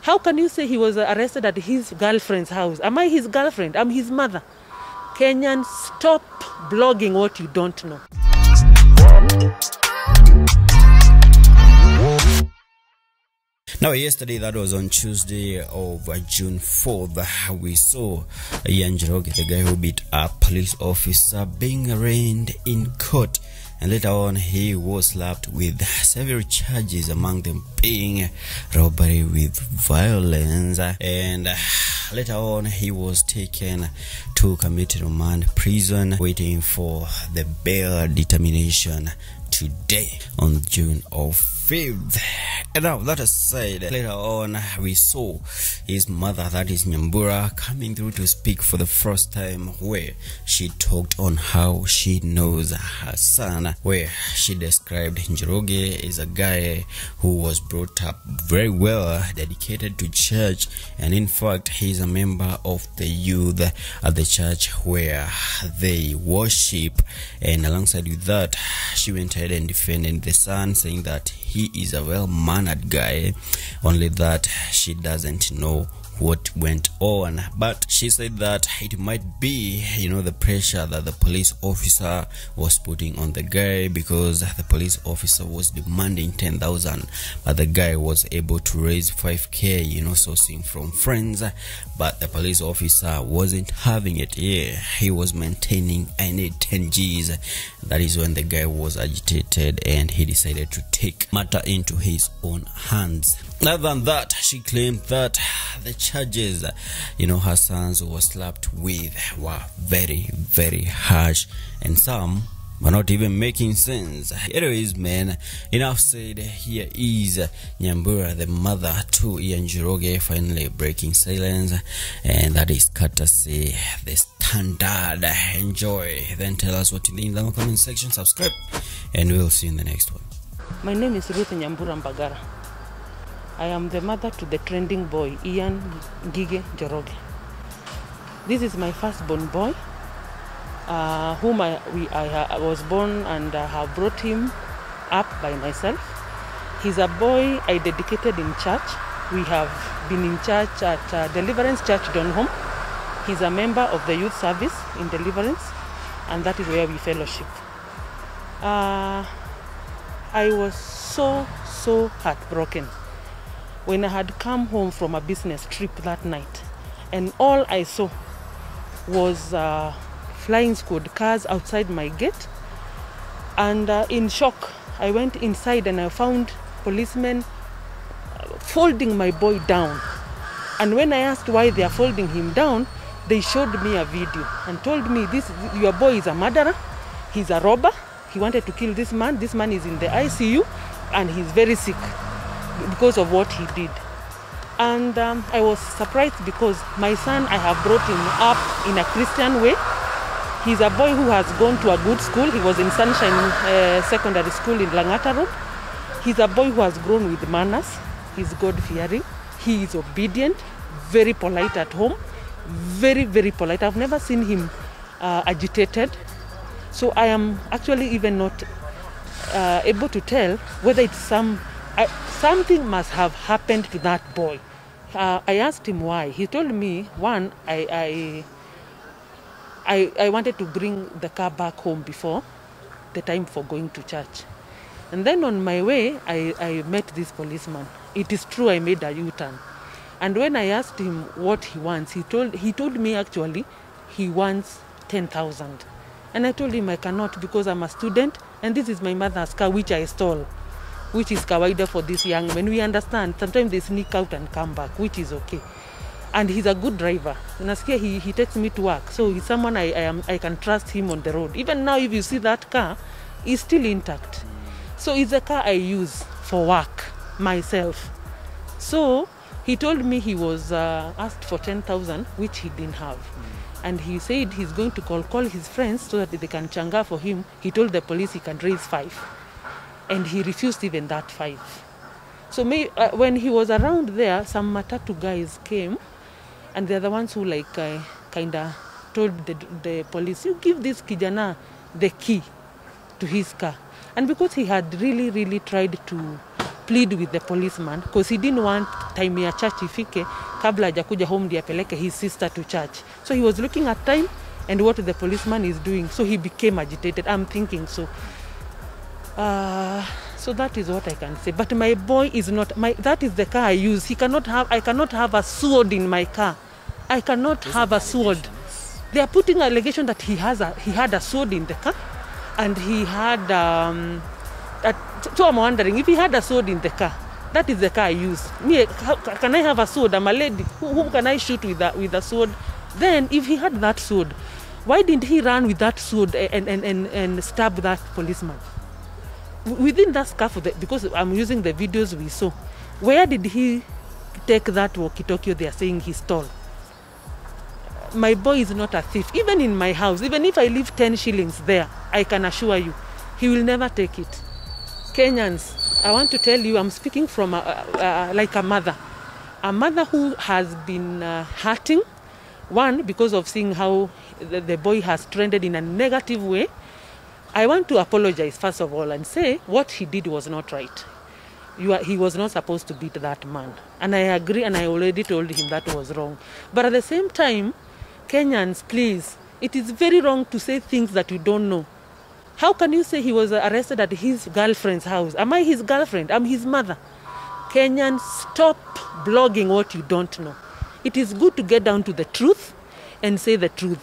How can you say he was arrested at his girlfriend's house? Am I his girlfriend? I'm his mother. Kenyans, stop blogging what you don't know. Now, yesterday, that was on Tuesday of June 4th, we saw NJOROGE, the guy who beat a police officer, being arraigned in court. And later on, he was slapped with several charges, among them being robbery with violence. And later on, he was taken to community remand prison, waiting for the bail determination today on June 5th. And now, that aside, later on we saw his mother, that is Nyambura, coming through to speak for the first time, where she talked on how she knows her son, where she described NJOROGE as a guy who was brought up very well, dedicated to church, and in fact he's a member of the youth at the church where they worship. And alongside with that, she went ahead and defended the son, saying that he is a well-mannered guy, only that she doesn't know what went on. But she said that it might be, the pressure that the police officer was putting on the guy, because the police officer was demanding 10,000, but the guy was able to raise 5k, sourcing from friends, but the police officer wasn't having it. He was maintaining, I need 10 G's. That is when the guy was agitated and he decided to take matter into his own hands. Other than that, she claimed that the charges, her sons were slapped with were very, very harsh, and some were not even making sense. Anyways, man, enough said. Here is Nyambura, the mother to NJOROGE, finally breaking silence, and that is courtesy the Standard. Enjoy, then tell us what you think in the comment section, subscribe, and we'll see you in the next one. My name is Ruth Nyambura Mbagara. I am the mother to the trending boy, Ian Gige Njoroge. This is my firstborn boy, whom I was born and have brought him up by myself. He's a boy I dedicated in church. We have been in church at Deliverance Church Donholm. He's a member of the youth service in Deliverance, and that is where we fellowship. I was so heartbroken when I had come home from a business trip that night, and all I saw was flying squad cars outside my gate. And in shock, I went inside and I found policemen folding my boy down. And when I asked why they are folding him down, they showed me a video and told me, your boy is a murderer, he's a robber, he wanted to kill this man is in the ICU and he's very sick because of what he did. And I was surprised because my son, I have brought him up in a Christian way. He's a boy who has gone to a good school. He was in Sunshine Secondary School in Langata Road. He's a boy who has grown with manners. He's God-fearing. He is obedient, very polite at home, very, very polite. I've never seen him agitated. So I am actually even not able to tell whether it's something must have happened to that boy. I asked him why. He told me, one, I wanted to bring the car back home before the time for going to church. And then on my way, I met this policeman. It is true, I made a U-turn. And when I asked him what he wants, he told me actually he wants 10,000. And I told him I cannot, because I'm a student and this is my mother's car which I stole, which is kawaida for this young men. We understand sometimes they sneak out and come back, which is okay. And he's a good driver. Nasikia he takes me to work, so he's someone I can trust him on the road. Even now, if you see that car, it's still intact. So it's a car I use for work myself. So he told me he was asked for 10,000, which he didn't have. And he said he's going to call his friends so that they can changa for him. He told the police he can raise 5. And he refused even that 5. So when he was around there, some matatu guys came, and they're the ones who kind of told the police, you give this kijana the key to his car. And because he had really tried to plead with the policeman because he didn't want time ya church ifike kabla hajakuja home ndiye apeleke his sister to church. So he was looking at time and what the policeman is doing. So he became agitated. I'm thinking so. So that is what I can say. But my boy is not that is the car I use. I cannot have a sword in my car. I cannot have a sword. They are putting allegation that he had a sword in the car, and he had so I'm wondering if he had a sword in the car. That is the car I use. Me, can I have a sword? I'm a lady. Whom can I shoot with a sword? Then, if he had that sword, why didn't he run with that sword and stab that policeman? Within that scarf, because I'm using the videos we saw, where did he take that walkie-talkie they are saying he stole? My boy is not a thief. Even in my house, even if I leave 10 shillings there, I can assure you, he will never take it. Kenyans, I want to tell you, I'm speaking from like a mother who has been hurting, one, because of seeing how the boy has trended in a negative way. I want to apologize, first of all, and say what he did was not right. He was not supposed to beat that man. And I agree, and I already told him that was wrong. But at the same time, Kenyans, please, it is very wrong to say things that you don't know. How can you say he was arrested at his girlfriend's house? Am I his girlfriend? I'm his mother. Kenyans, stop blogging what you don't know. It is good to get down to the truth and say the truth.